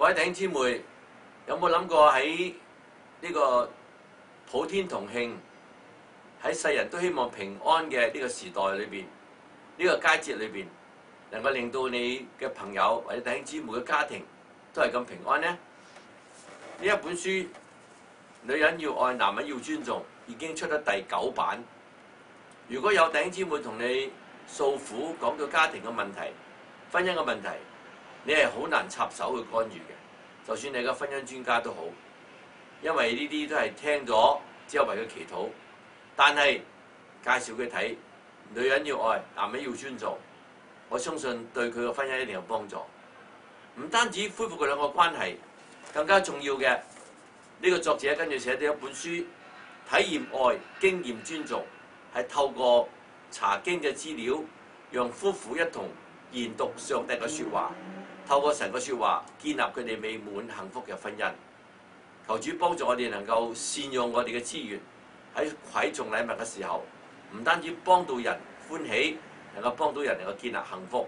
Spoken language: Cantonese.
位弟兄姊妹，有冇諗過喺呢個普天同慶，喺世人都希望平安嘅呢個時代裏邊，呢個佳節裏邊，能夠令到你嘅朋友或者弟兄姊妹嘅家庭都係咁平安呢？呢一本書《女人要愛，男人要尊重》已經出咗第9版。如果有弟兄姊妹同你訴苦，講到家庭嘅問題、婚姻嘅問題，你係好難插手去干預嘅。就算你係個婚姻專家都好，因為呢啲都係聽咗之後為佢祈禱。但係介紹佢睇，女人要愛，男人要尊重，我相信對佢嘅婚姻一定有幫助。唔單止恢復佢兩個關係，更加重要嘅呢個作者跟住寫咗一本書，體驗愛、經驗尊重，係透過查經嘅資料，讓夫婦一同研讀上帝嘅説話，透過神嘅説話建立佢哋美滿幸福嘅婚姻。求主幫助我哋能夠善用我哋嘅資源，喺饋贈禮物嘅時候，唔單止幫到人歡喜，能夠幫到人能夠建立幸福。